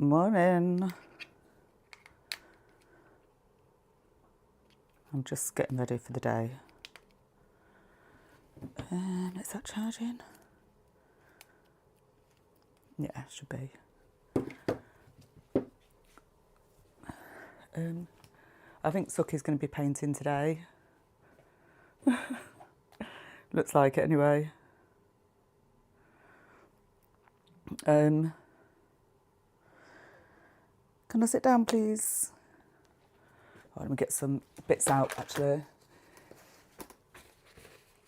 Morning. I'm just getting ready for the day. Is that charging? Yeah, it should be. I think Suki's going to be painting today. Looks like it anyway. Can I sit down, please? Oh, let me get some bits out, actually.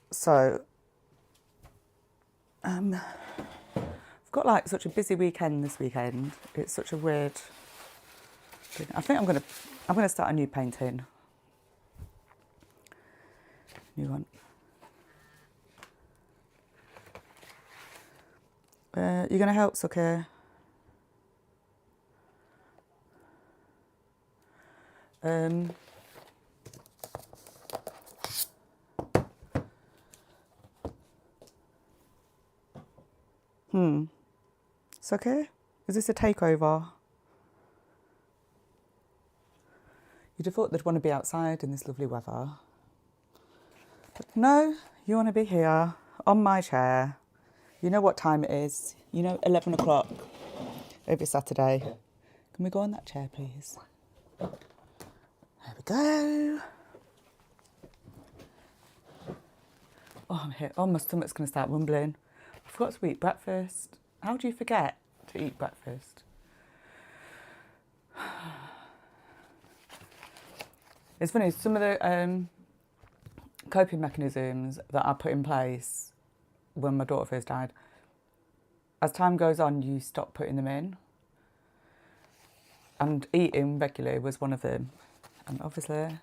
So, I've got like such a busy weekend this weekend. It's such a weird thing. I think I'm gonna start a new painting. New one. You gonna help, Suki? Suki? Is this a takeover? You'd have thought they'd want to be outside in this lovely weather. But no, you want to be here, on my chair. You know what time it is. You know, 11 o'clock every Saturday. Can we go on that chair, please? There we go. Oh, I'm here. Oh, my stomach's going to start rumbling. I forgot to eat breakfast. How do you forget to eat breakfast? It's funny, some of the coping mechanisms that I put in place when my daughter first died, as time goes on, you stop putting them in. And eating regularly was one of them. And obviously,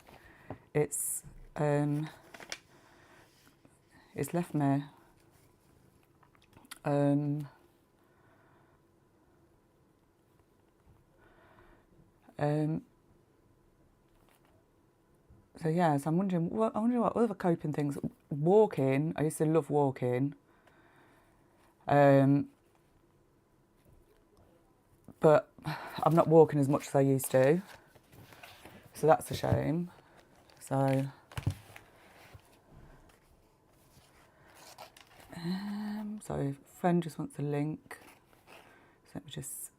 it's left me so yeah, so I'm wondering what other coping things. Walking, I used to love walking. But I'm not walking as much as I used to. So that's a shame. So a friend just wants a link. So let me just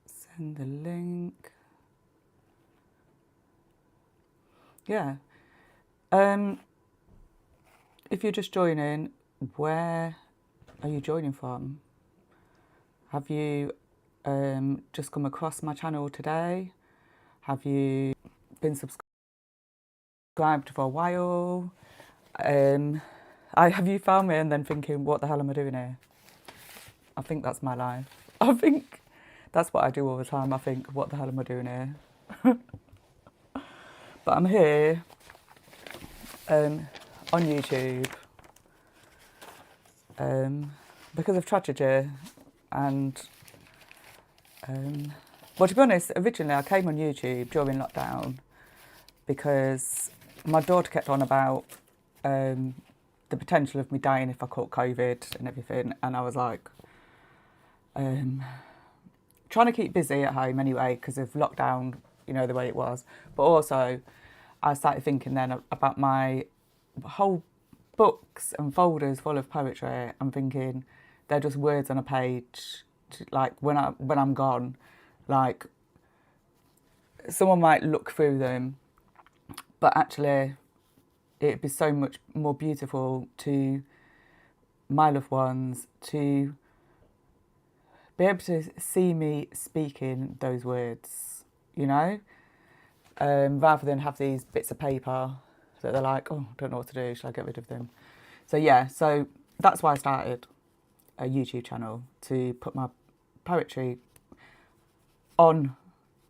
send the link. Yeah. If you're just joining, where are you joining from? Have you just come across my channel today? Have you been subscribed for a while? Have you found me and then thinking, what the hell am I doing here? I think that's my life. I think that's what I do all the time. I think, what the hell am I doing here? But I'm here on YouTube because of tragedy and well, to be honest, originally I came on YouTube during lockdown because my daughter kept on about the potential of me dying if I caught COVID and everything, and I was like trying to keep busy at home anyway because of lockdown, you know, the way it was. But also I started thinking then about my whole books and folders full of poetry. I'm thinking they're just words on a page. Like when I'm gone, like someone might look through them, but actually it'd be so much more beautiful to my loved ones to be able to see me speaking those words, you know, rather than have these bits of paper that they're like, oh, I don't know what to do, shall I get rid of them? So yeah, so that's why I started a YouTube channel, to put my poetry on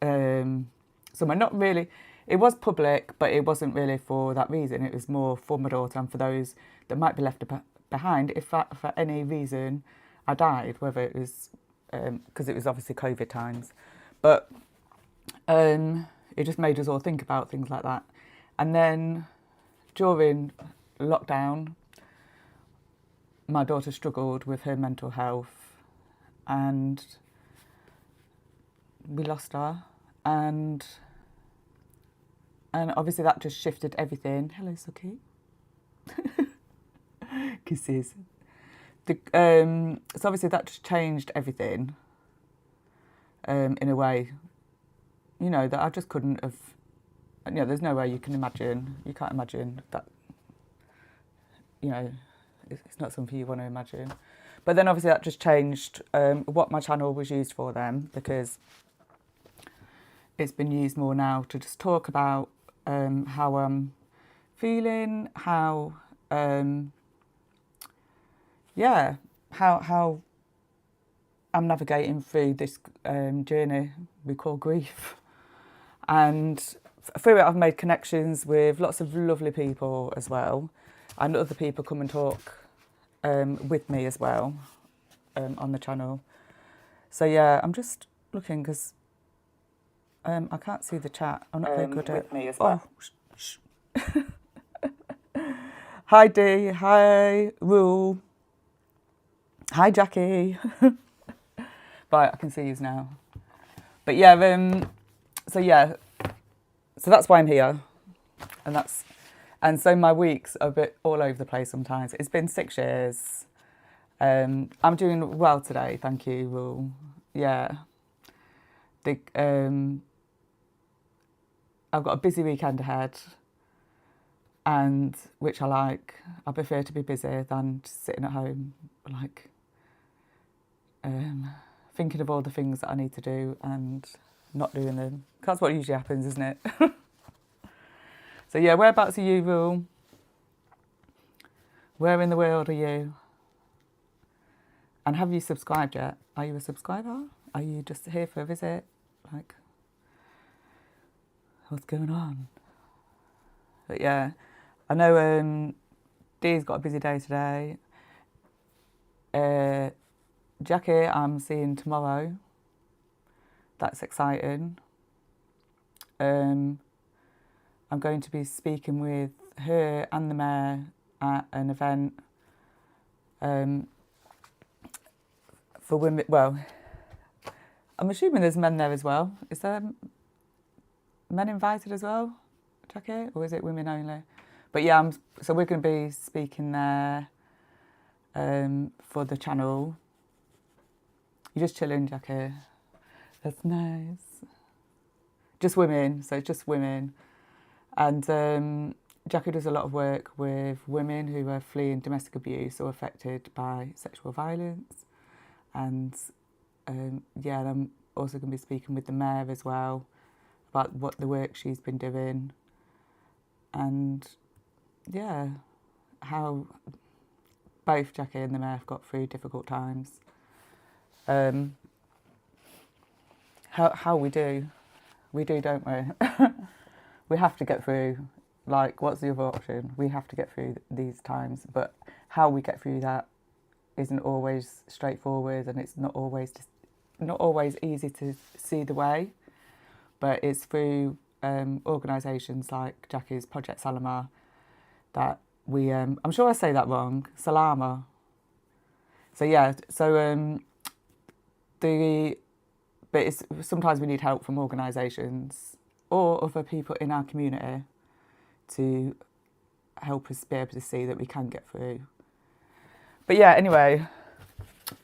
somewhere. Not really, it was public, but it wasn't really for that reason. It was more for my daughter and for those that might be left behind if for any reason I died, whether it was because it was obviously COVID times, but it just made us all think about things like that. And then during lockdown, my daughter struggled with her mental health, and we lost her, and obviously that just shifted everything. Hello, Suki. Kisses. So obviously that just changed everything in a way, you know, that I just couldn't have, you know, there's no way you can't imagine that, you know, it's not something you want to imagine. But then obviously that just changed what my channel was used for then, because it's been used more now to just talk about how I'm feeling, how how I'm navigating through this journey we call grief. And through it I've made connections with lots of lovely people as well, and other people come and talk with me as well on the channel. So yeah, I'm just looking because I can't see the chat. I'm not very good at with me as well. Hi Dee, hi Rule, hi Jackie. Right, I can see you now. But yeah, so that's why I'm here, and so my weeks are a bit all over the place sometimes. It's been 6 years. I'm doing well today, thank you, Rule. Yeah. I've got a busy weekend ahead, and which I like. I prefer to be busy than just sitting at home, like thinking of all the things that I need to do and not doing them. That's what usually happens, isn't it? So yeah, whereabouts are you, Rule? Where in the world are you? And have you subscribed yet? Are you a subscriber? Are you just here for a visit? Like, what's going on? But yeah, I know Dee's got a busy day today. Jackie I'm seeing tomorrow. That's exciting. I'm going to be speaking with her and the mayor at an event for women. Well, I'm assuming there's men there as well. Is there men invited as well, Jackie? Or is it women only? But yeah, so we're going to be speaking there for the channel. You're just chilling, Jackie. That's nice. Just women, so it's just women. And Jackie does a lot of work with women who are fleeing domestic abuse or affected by sexual violence. And yeah, I'm also going to be speaking with the mayor as well about what the work she's been doing. And yeah, how both Jackie and the mayor have got through difficult times. How we do, don't we? We have to get through. Like, what's the other option? We have to get through these times, but how we get through that isn't always straightforward, and it's not always easy to see the way. But it's through organisations like Jackie's Project Salama that we. I'm sure I say that wrong. Salama. So yeah. So but it's sometimes we need help from organisations or other people in our community to help us be able to see that we can get through. But yeah, anyway,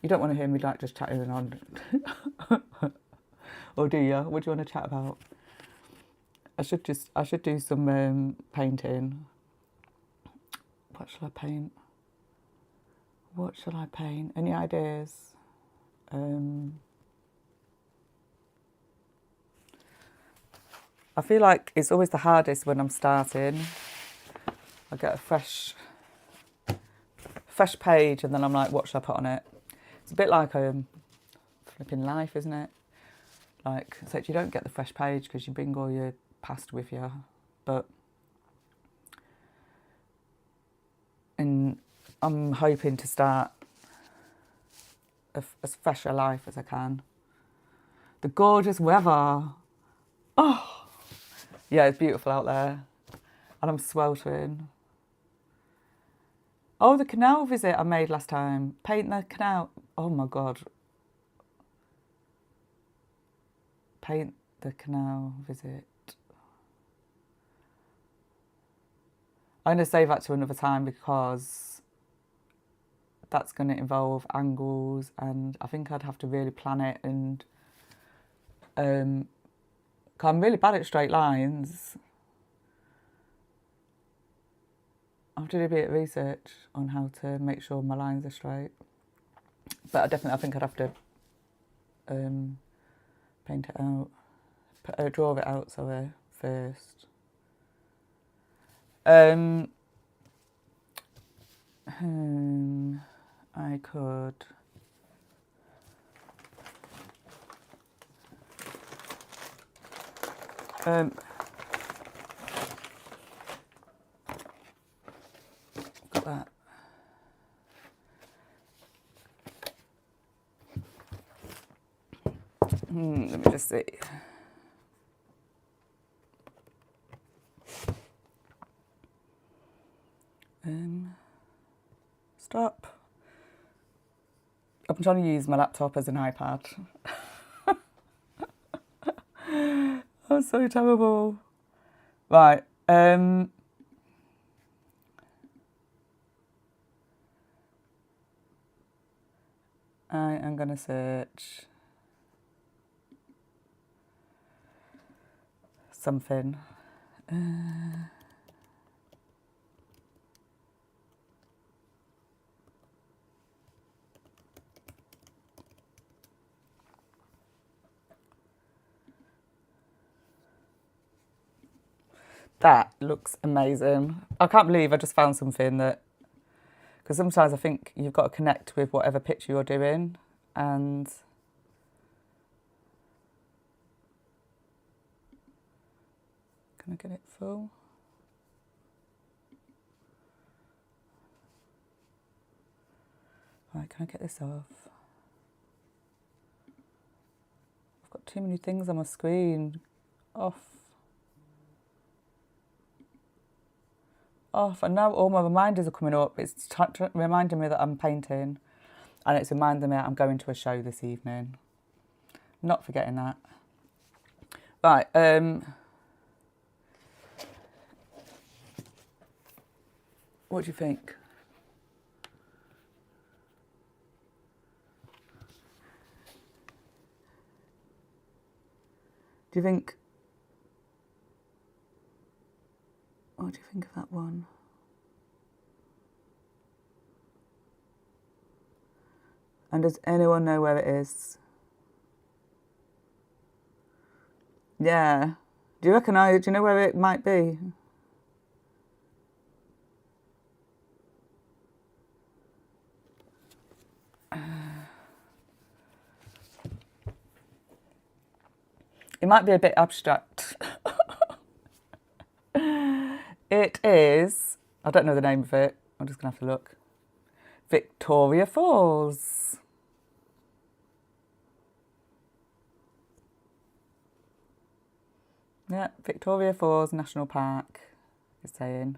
you don't want to hear me like just chatting on. Or do you? What do you want to chat about? I should do some painting. What shall I paint? Any ideas? I feel like it's always the hardest when I'm starting. I get a fresh page and then I'm like, what should I put on it? It's a bit like flipping life, isn't it? Like, so you don't get the fresh page because you bring all your past with you. And I'm hoping to start as fresh a life as I can. The gorgeous weather. Oh! Yeah, it's beautiful out there. And I'm sweltering. Oh, the canal visit I made last time. Paint the canal. Oh my God. paint the canal visit. I'm going to save that to another time because that's going to involve angles, and I think I'd have to really plan it, and 'cause I'm really bad at straight lines. I have to do a bit of research on how to make sure my lines are straight. But I think I'd have to paint it out, draw it out, sorry, first. I could got that. Let me just see. Stop. I'm trying to use my laptop as an iPad. I'm so terrible. Right. I am going to search something. That looks amazing. I can't believe I just found something that, because sometimes I think you've got to connect with whatever picture you're doing, and can I get it full? Right, can I get this off? I've got too many things on my screen. Off, and now all my reminders are coming up. It's reminding me that I'm painting, and it's reminding me that I'm going to a show this evening. Not forgetting that. Right, what do you think? Do you think, what do you think of that one? And does anyone know where it is? Yeah. Do you know where it might be? It might be a bit abstract. It is, I don't know the name of it, I'm just going to have to look. Victoria Falls. Yeah, Victoria Falls National Park, it's saying.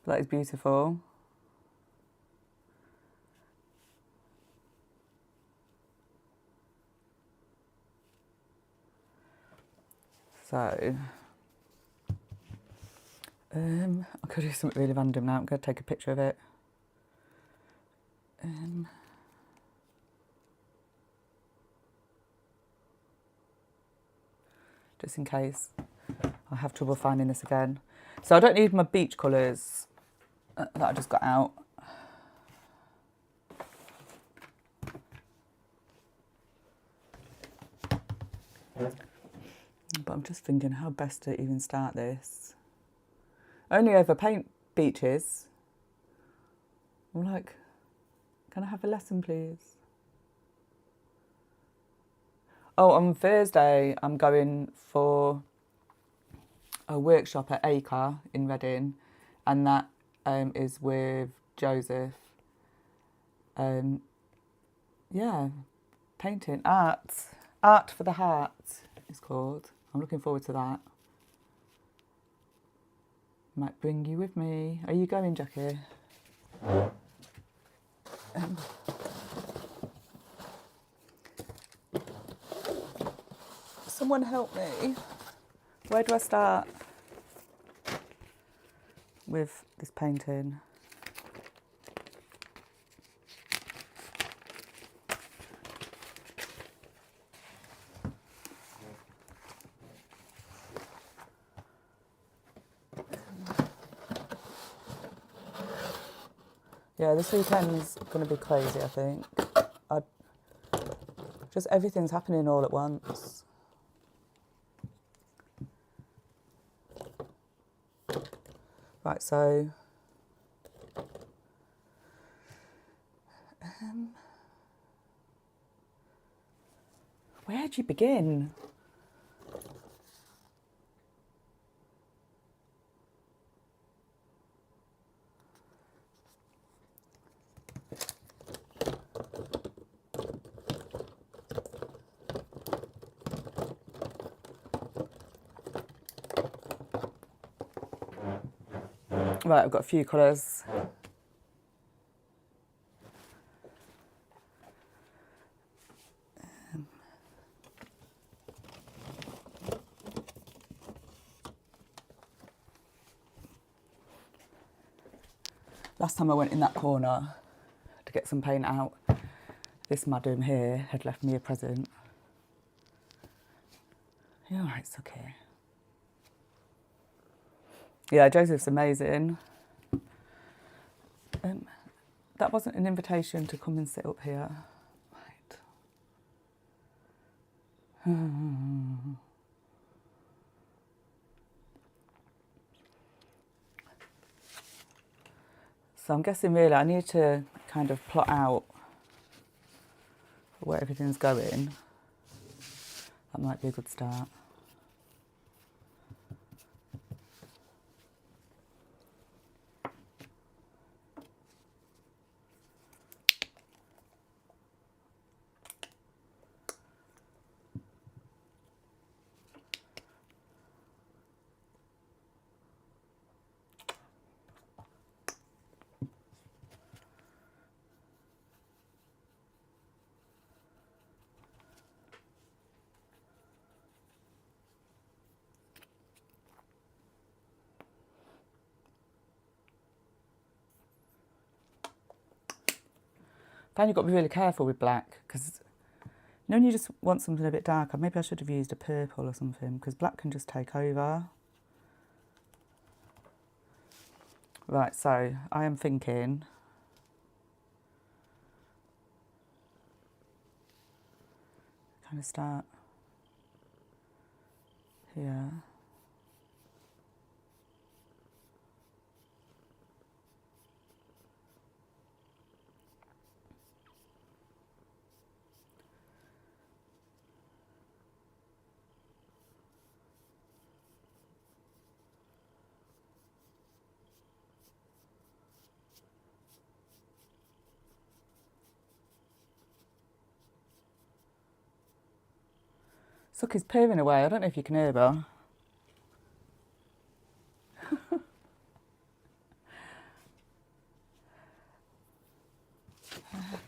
That is beautiful. So, I'm going to do something really random now. I'm going to take a picture of it. Just in case I have trouble finding this again. So I don't need my beach colours that I just got out. But I'm just thinking how best to even start this. I only ever paint beaches. I'm like, can I have a lesson, please? Oh, on Thursday, I'm going for a workshop at Acre in Reading, and that is with Joseph. Yeah, painting, art for the heart it's called. I'm looking forward to that. Might bring you with me. Are you going, Jackie? someone help me. Where do I start with this painting? Yeah, this weekend's going to be crazy, I think. Just everything's happening all at once. Right, so... where do you begin? Right, I've got a few colours. Last time I went in that corner to get some paint out, this madam here had left me a present. Yeah, all right, it's okay. Yeah, Joseph's amazing. That wasn't an invitation to come and sit up here. Right. So I'm guessing really I need to kind of plot out where everything's going. That might be a good start. Then you've got to be really careful with black, because when you just want something a bit darker, maybe I should have used a purple or something, because black can just take over. Right, so I am thinking kind of start here. Sucky's purring away. I don't know if you can hear her.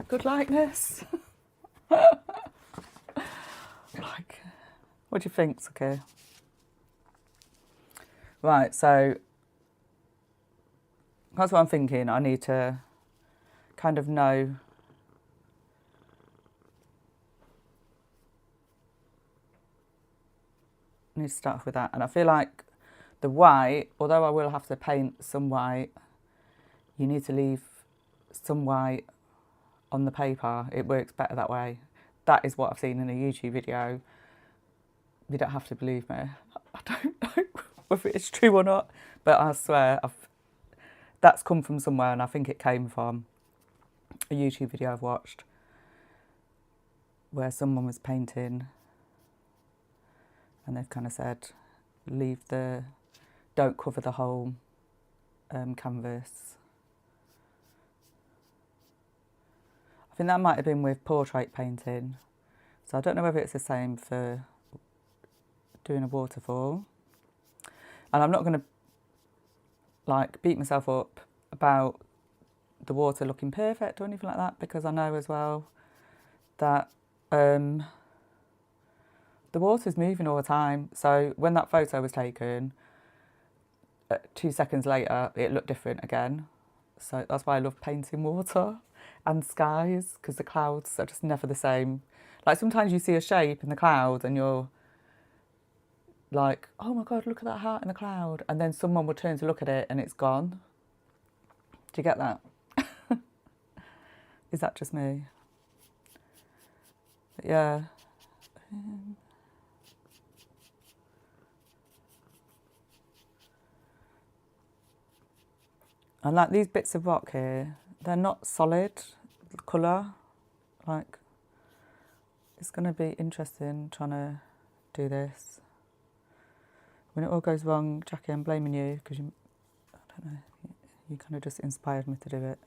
Good likeness. Like, what do you think, Sucky? Right, so that's what I'm thinking. I need to kind of know I need to start off with that. And I feel like the white, although I will have to paint some white, you need to leave some white on the paper. It works better that way. That is what I've seen in a YouTube video. You don't have to believe me. I don't know whether it's true or not, but I swear that's come from somewhere, and I think it came from a YouTube video I've watched where someone was painting and they've kind of said, don't cover the whole canvas. I think that might have been with portrait painting. So I don't know whether it's the same for doing a waterfall. And I'm not going to like beat myself up about the water looking perfect or anything like that, because I know as well that the the water's moving all the time. So when that photo was taken, 2 seconds later, it looked different again. So that's why I love painting water and skies, because the clouds are just never the same. Like sometimes you see a shape in the cloud and you're like, oh my God, look at that heart in the cloud. And then someone will turn to look at it and it's gone. Do you get that? Is that just me? But yeah. And like these bits of rock here, they're not solid colour. Like, it's going to be interesting trying to do this. When it all goes wrong, Jackie, I'm blaming you because you, I don't know, you kind of just inspired me to do it.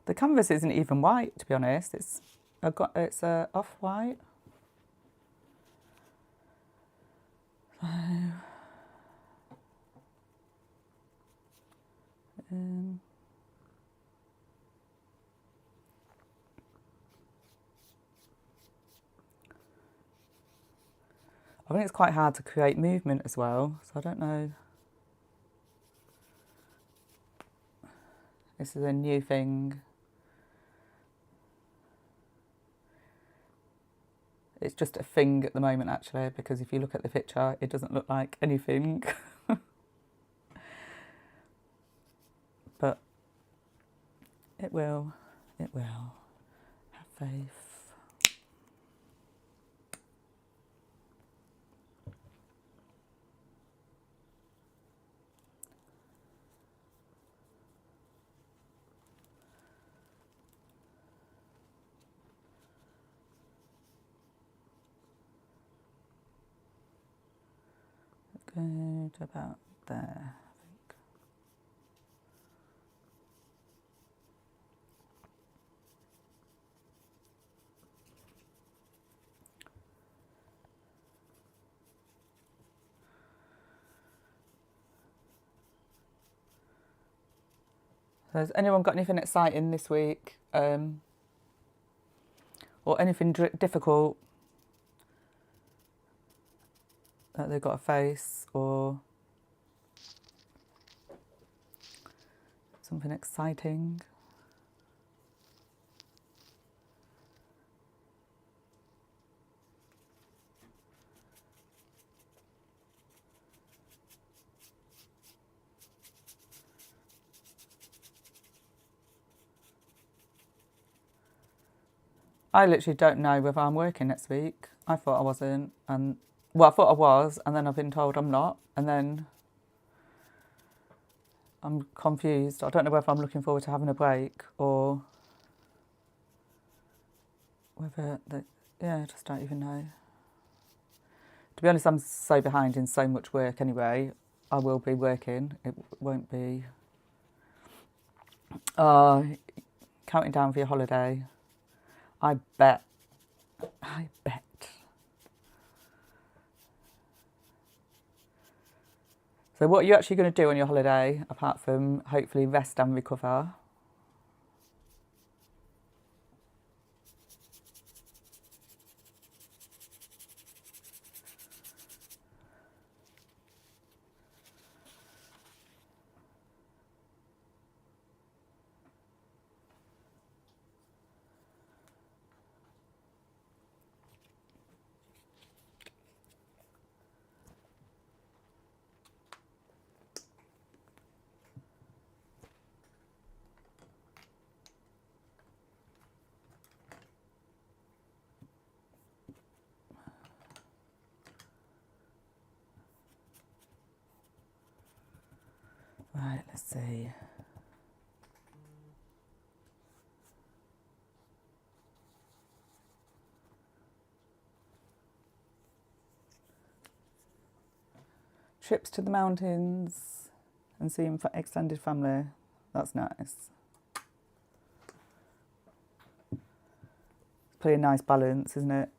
The canvas isn't even white, to be honest. It's off-white. So, I think it's quite hard to create movement as well, so I don't know. This is a new thing. It's just a thing at the moment, actually, because if you look at the picture, it doesn't look like anything. But it will. It will. Have faith. Good, about there, I think. So has anyone got anything exciting this week? Or anything difficult that they've got to face, or something exciting? I literally don't know whether I'm working next week. I thought I wasn't, and well, I thought I was, and then I've been told I'm not, and then I'm confused. I don't know whether I'm looking forward to having a break or whether yeah, I just don't even know. To be honest, I'm so behind in so much work anyway. I will be working. It won't be counting down for your holiday. I bet. So what are you actually going to do on your holiday, apart from hopefully rest and recover? Right, let's see. trips to the mountains and seeing extended family. That's nice. It's pretty nice balance, isn't it?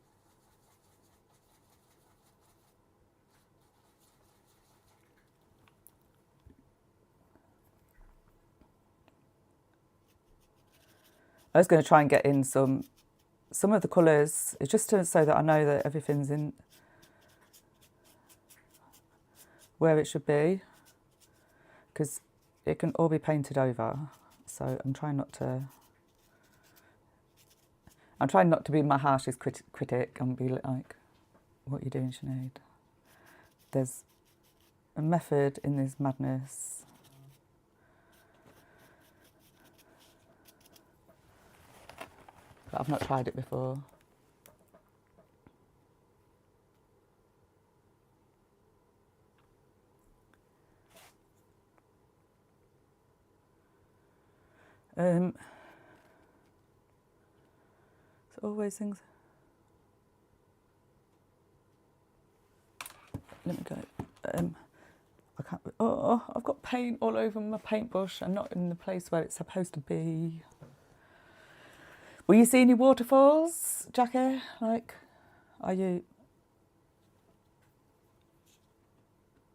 I was going to try and get in some of the colours. It's just so that I know that everything's in where it should be, because it can all be painted over. So I'm trying not to be my harshest critic and be like, what are you doing, Sinead? There's a method in this madness. But I've not tried it before. It's always things. Let me go. I can't. Oh, I've got paint all over my paintbrush and not in the place where it's supposed to be. Will you see any waterfalls, Jackie? Like, are you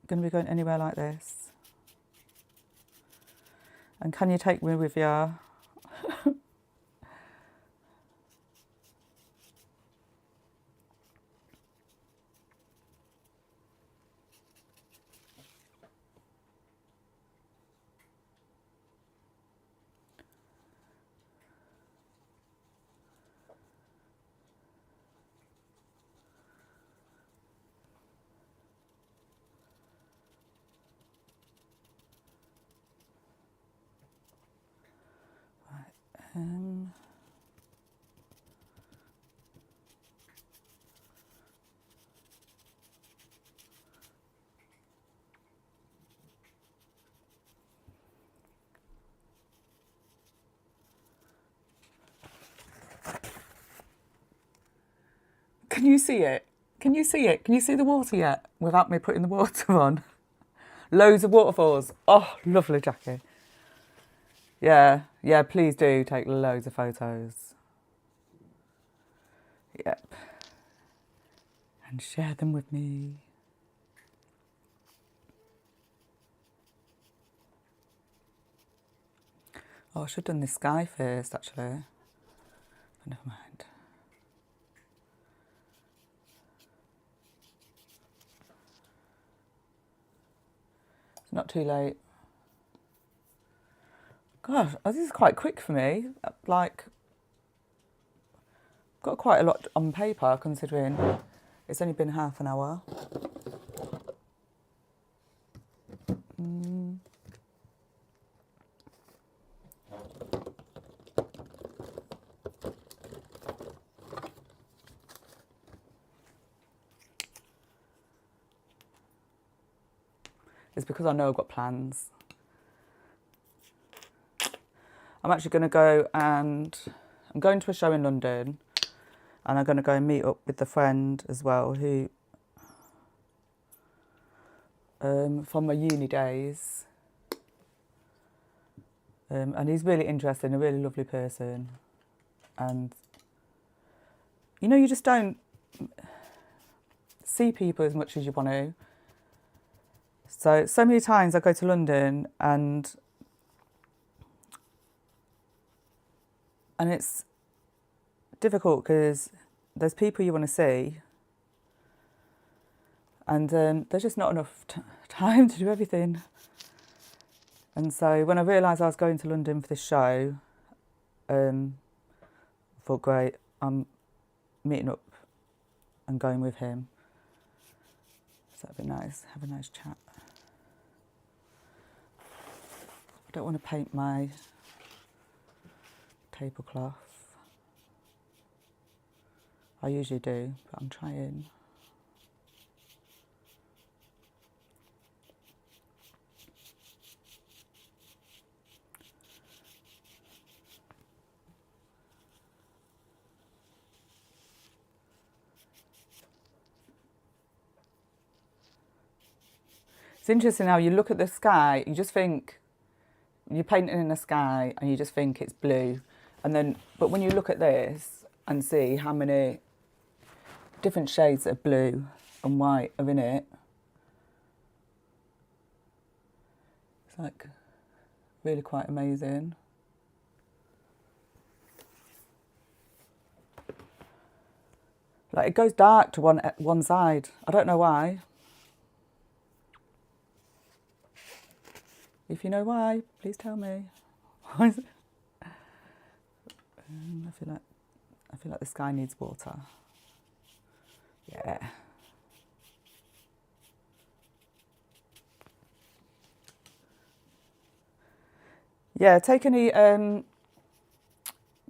going to be going anywhere like this? And can you take me with you? Can you see it? Can you see it? Can you see the water yet? Without me putting the water on. Loads of waterfalls. Oh, lovely, Jackie. Yeah, please do take loads of photos. Yep. And share them with me. Oh, I should have done this sky first, actually. But never mind. It's not too late. Gosh, this is quite quick for me. Like, got quite a lot on paper considering it's only been half an hour. It's because I know I've got plans. I'm actually going to go and I'm going to a show in London, and I'm going to go and meet up with the friend as well who from my uni days, and he's really interesting, a really lovely person, and you know, you just don't see people as much as you want to. So many times I go to London and it's difficult because there's people you want to see, and there's just not enough time to do everything. And so when I realised I was going to London for this show, I thought, great, I'm meeting up and going with him. So that'd be nice, have a nice chat. I don't want to paint my tablecloth. I usually do, but I'm trying. It's interesting how you look at the sky, you just think, you're painting in the sky and you just think it's blue. And then, but when you look at this and see how many different shades of blue and white are in it, it's like really quite amazing. Like it goes dark to one side. I don't know why. If you know why, please tell me. I feel like the sky needs water. Yeah. Yeah, take any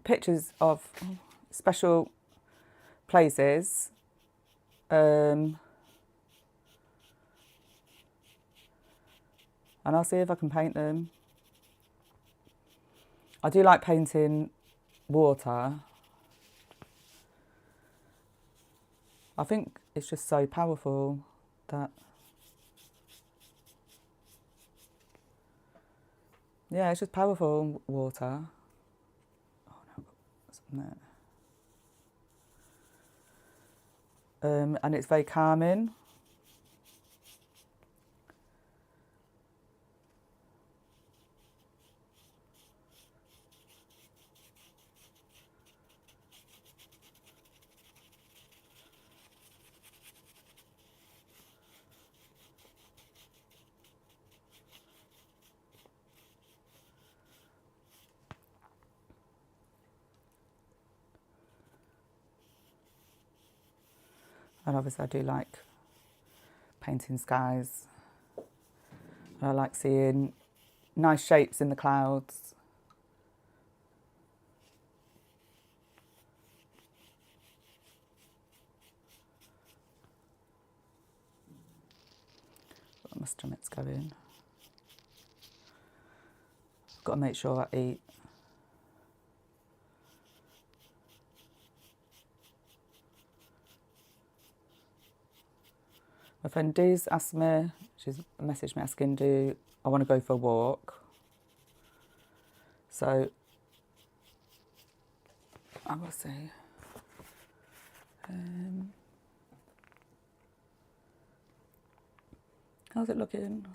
pictures of special places. And I'll see if I can paint them. I do like painting water. I think it's just so powerful that, yeah, it's just powerful, water. Oh no, I've got something there. And it's very calming. And obviously I do like painting skies. And I like seeing nice shapes in the clouds. Got my stomach's going. I've got to make sure I eat. My friend Dee's asked me, she's messaged me asking, do I want to go for a walk? So, I will see. How's it looking?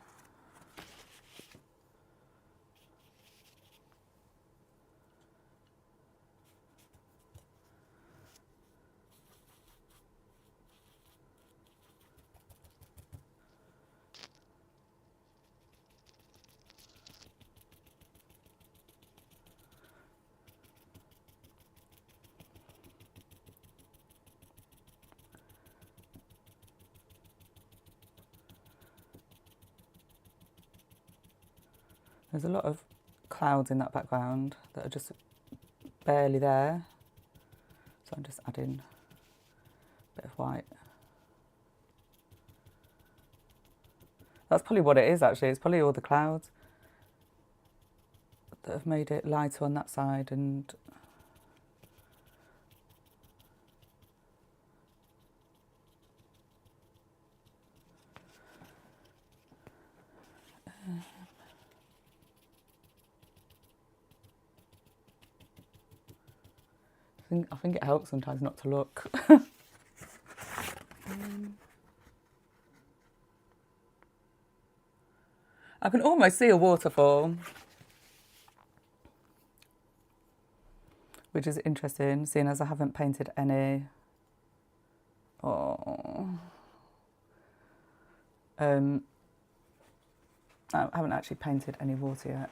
There's a lot of clouds in that background that are just barely there. So I'm just adding a bit of white. That's probably what it is actually. It's probably all the clouds that have made it lighter on that side and I think it helps sometimes not to look. I can almost see a waterfall, which is interesting, seeing as I haven't painted any. Oh. I haven't actually painted any water yet.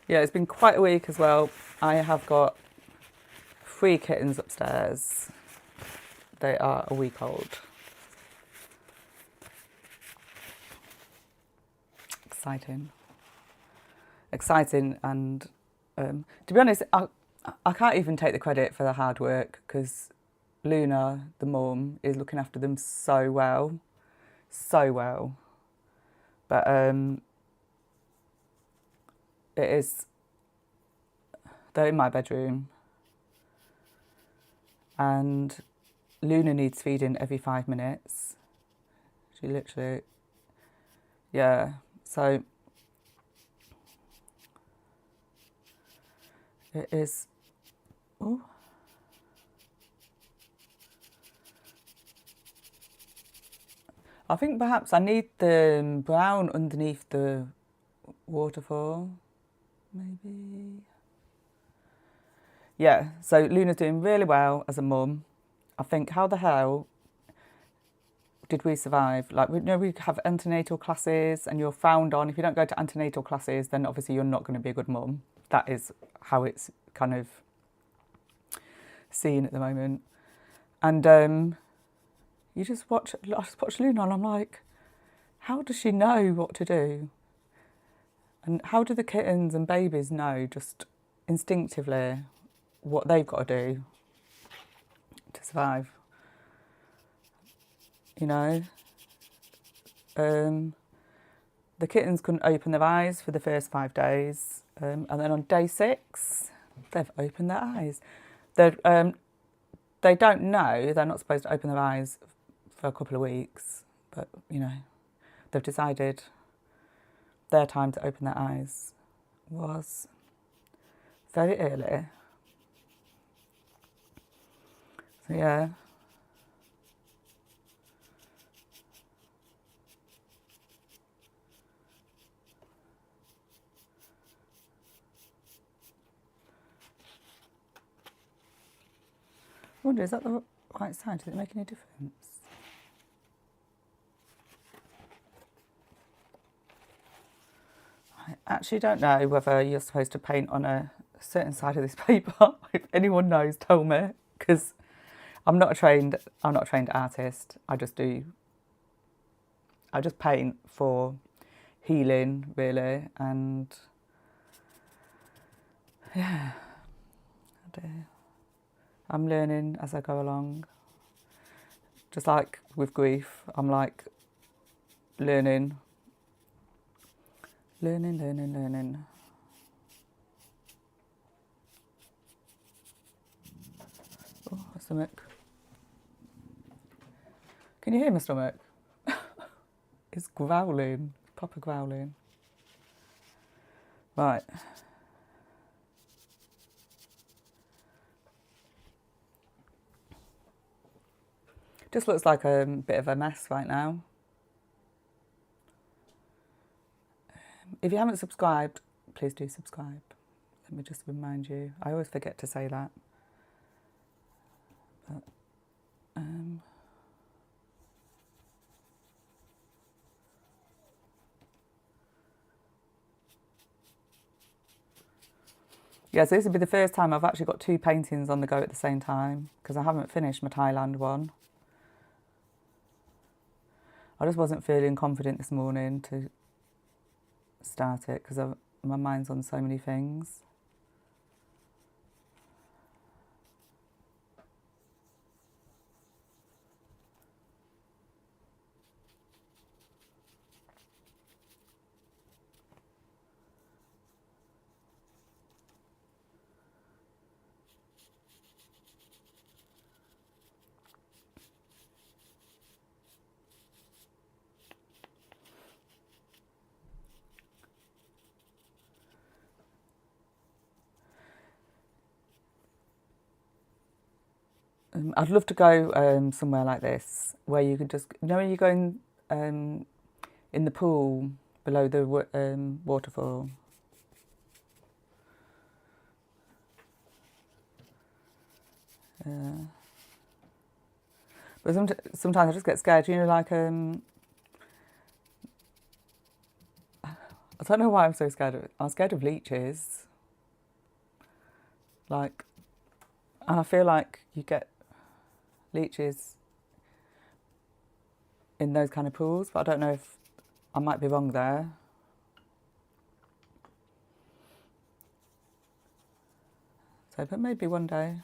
Yeah, it's been quite a week as well. I have got 3 kittens upstairs. They are a week old. Exciting, and to be honest, I can't even take the credit for the hard work because Luna, the mum, is looking after them so well. But it is They're in my bedroom. And Luna needs feeding every 5 minutes. She literally, yeah. So it is, oh. I think perhaps I need the brown underneath the waterfall, maybe. Yeah, so Luna's doing really well as a mum. I think, how the hell did we survive? Like, we know we have antenatal classes and you're frowned on. If you don't go to antenatal classes, then obviously you're not going to be a good mum. That is how it's kind of seen at the moment. And you just watch Luna and I'm like, how does she know what to do? And how do the kittens and babies know just instinctively what they've got to do to survive? You know? The kittens couldn't open their eyes for the first 5 days. And then on day 6, they've opened their eyes. They don't know, they're not supposed to open their eyes for a couple of weeks. But, you know, they've decided their time to open their eyes was very early. So, yeah. I wonder, is that the right side? Does it make any difference? I actually don't know whether you're supposed to paint on a certain side of this paper. If anyone knows, tell me, because I'm not a trained artist. I just paint for healing, really, and yeah, I do. I'm learning as I go along. Just like with grief, I'm like learning. Oh, my stomach. Can you hear my stomach? It's growling, proper growling. Right. Just looks like a bit of a mess right now. If you haven't subscribed, please do subscribe. Let me just remind you. I always forget to say that. But, yeah, so this will be the first time I've actually got 2 paintings on the go at the same time, because I haven't finished my Thailand one. I just wasn't feeling confident this morning to start it, because my mind's on so many things. I'd love to go somewhere like this, where you can just, you know, when you're going in the pool below the waterfall. But sometimes I just get scared, you know, like, I don't know why I'm so scared of it. I'm scared of leeches. Like, and I feel like you get leeches in those kind of pools, but I don't know if I might be wrong there. So, but maybe one day.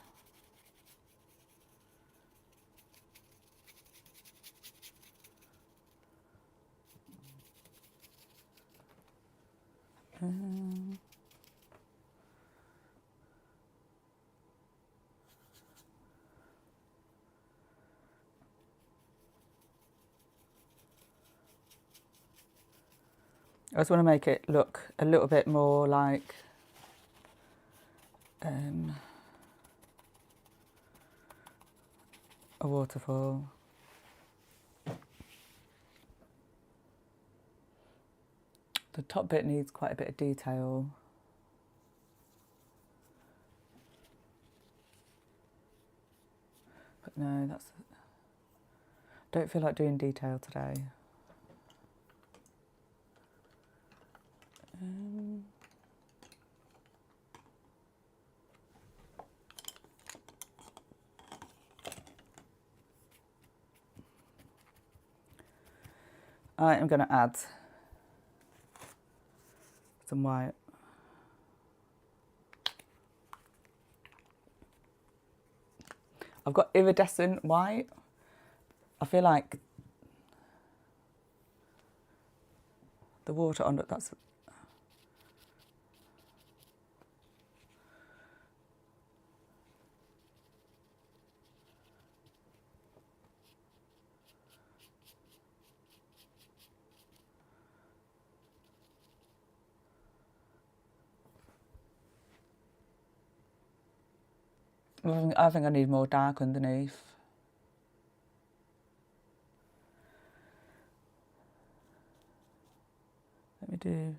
I just want to make it look a little bit more like a waterfall. The top bit needs quite a bit of detail. But no, don't feel like doing detail today. I am going to add some white. I've got iridescent white. I feel like the water on it, that's... I think I need more dark underneath. Let me do...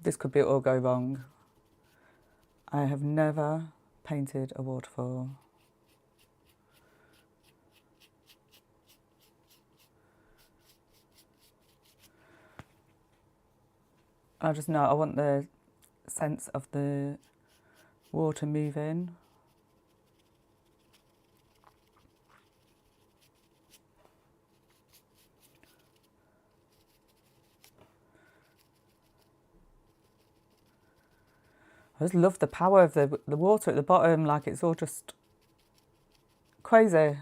This could be all go wrong. I have never painted a waterfall. I just know I want the sense of the water moving. I just love the power of the water at the bottom, like it's all just crazy.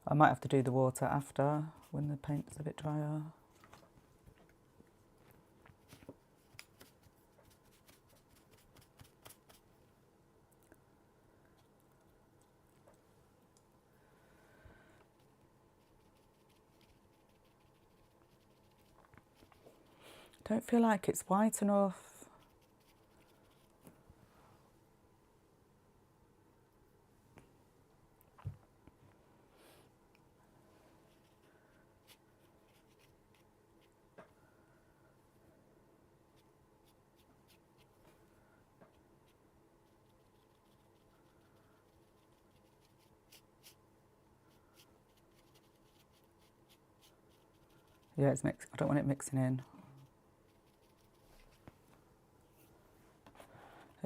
I might have to do the water after, when the paint's a bit drier. Don't feel like it's white enough. Yeah, it's mixed. I don't want it mixing in.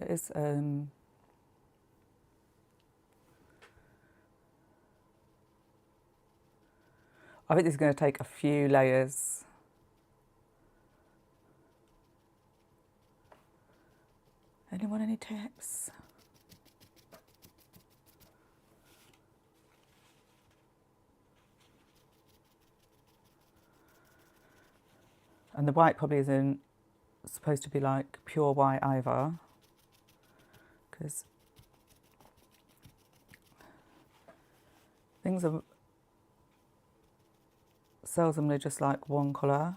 It is, I think this is going to take a few layers. Anyone any tips? And the white probably isn't supposed to be like pure white either, because things are seldomly just like one colour.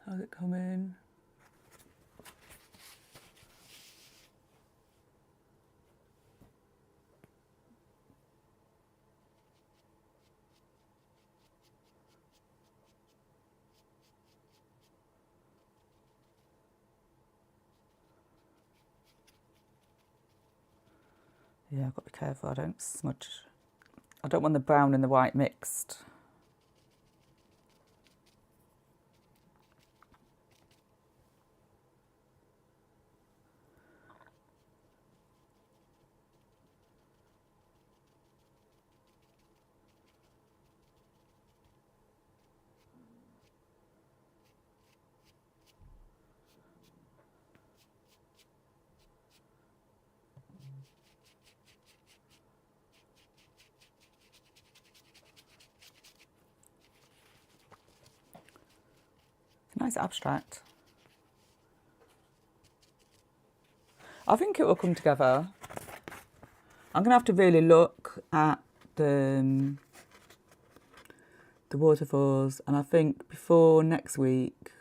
How's it coming? Yeah, I've got to be careful. I don't smudge. I don't want the brown and the white mixed. Nice abstract. I think it will come together. I'm going to have to really look at the waterfalls, and I think before next week,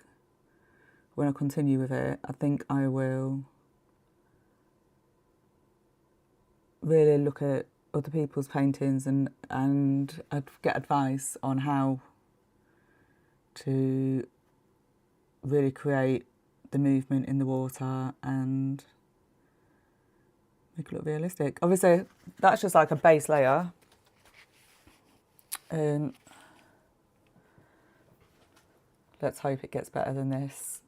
when I continue with it, I think I will really look at other people's paintings and I'd get advice on how to really create the movement in the water and make it look realistic. Obviously, that's just like a base layer. Let's hope it gets better than this.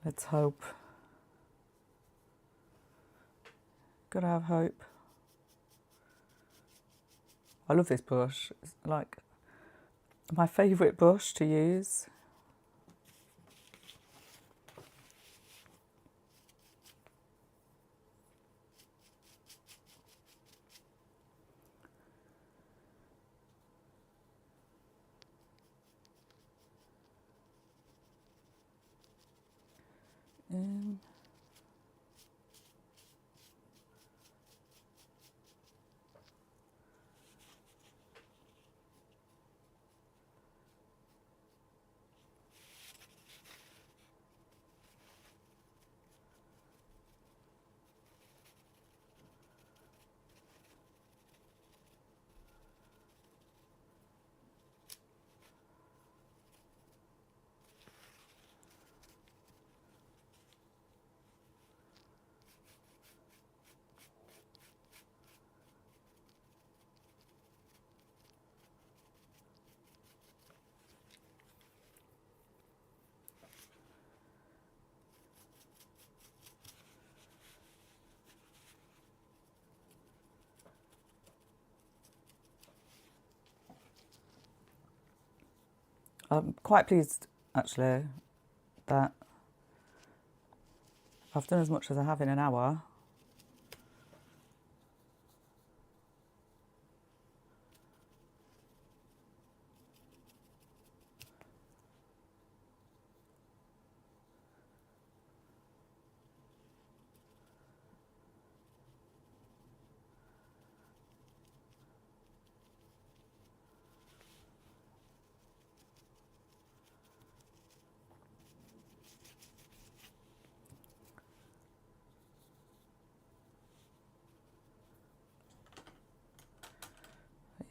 Let's hope. Gotta have hope. I love this brush. It's like my favourite brush to use. I'm quite pleased, actually, that I've done as much as I have in an hour.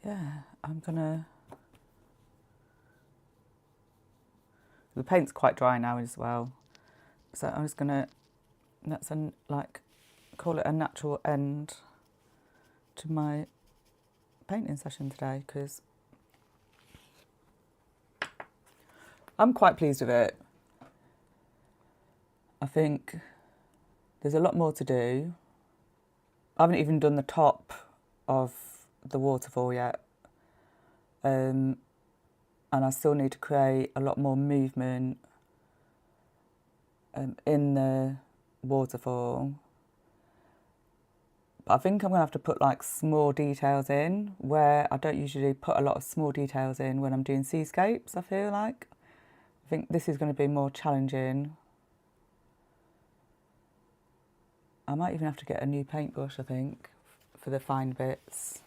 Yeah, I'm gonna... The paint's quite dry now as well, so I'm just gonna, call it a natural end to my painting session today, because I'm quite pleased with it. I think there's a lot more to do. I haven't even done the top of the waterfall yet. And I still need to create a lot more movement in the waterfall. But I think I'm going to have to put like small details in where I don't usually put a lot of small details in when I'm doing seascapes, I feel like. I think this is going to be more challenging. I might even have to get a new paintbrush, I think, for the fine bits.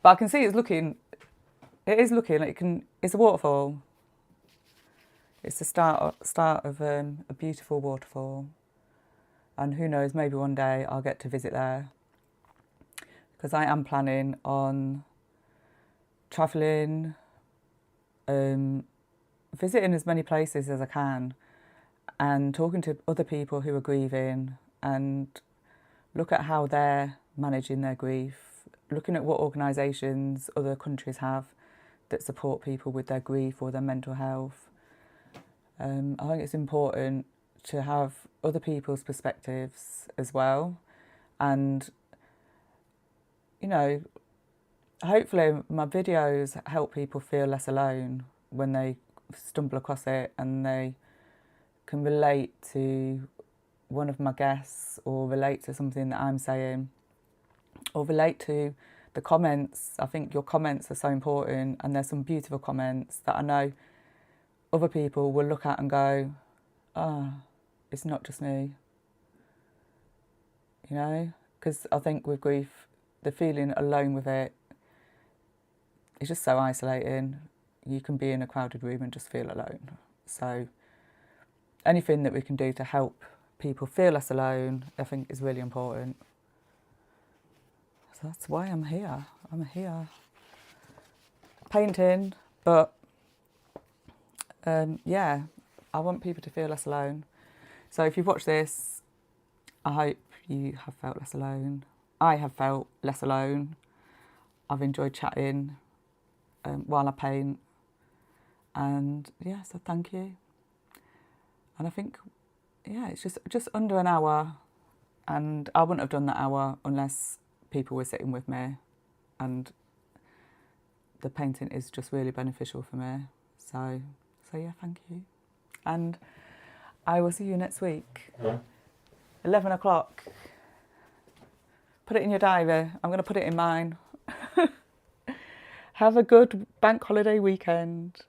But I can see it is looking like it's a waterfall. It's the start of a beautiful waterfall. And who knows, maybe one day I'll get to visit there. Because I am planning on travelling, visiting as many places as I can. and talking to other people who are grieving, and look at how they're managing their grief, looking at what organisations other countries have that support people with their grief or their mental health. I think it's important to have other people's perspectives as well, and hopefully my videos help people feel less alone when they stumble across it, and they can relate to one of my guests, or relate to something that I'm saying, or relate to the comments. I think your comments are so important, and there's some beautiful comments that I know other people will look at and go, it's not just me, because I think with grief, the feeling alone with it is just so isolating. You can be in a crowded room and just feel alone. So anything that we can do to help people feel less alone, I think, is really important. So that's why I'm here. I'm here painting, but I want people to feel less alone. So if you've watched this, I hope you have felt less alone. I have felt less alone. I've enjoyed chatting while I paint. And so thank you. And I think, it's just under an hour, and I wouldn't have done that hour unless people were sitting with me, and the painting is just really beneficial for me. So thank you. And I will see you next week. 11 o'clock. Put it in your diary. I'm going to put it in mine. Have a good bank holiday weekend.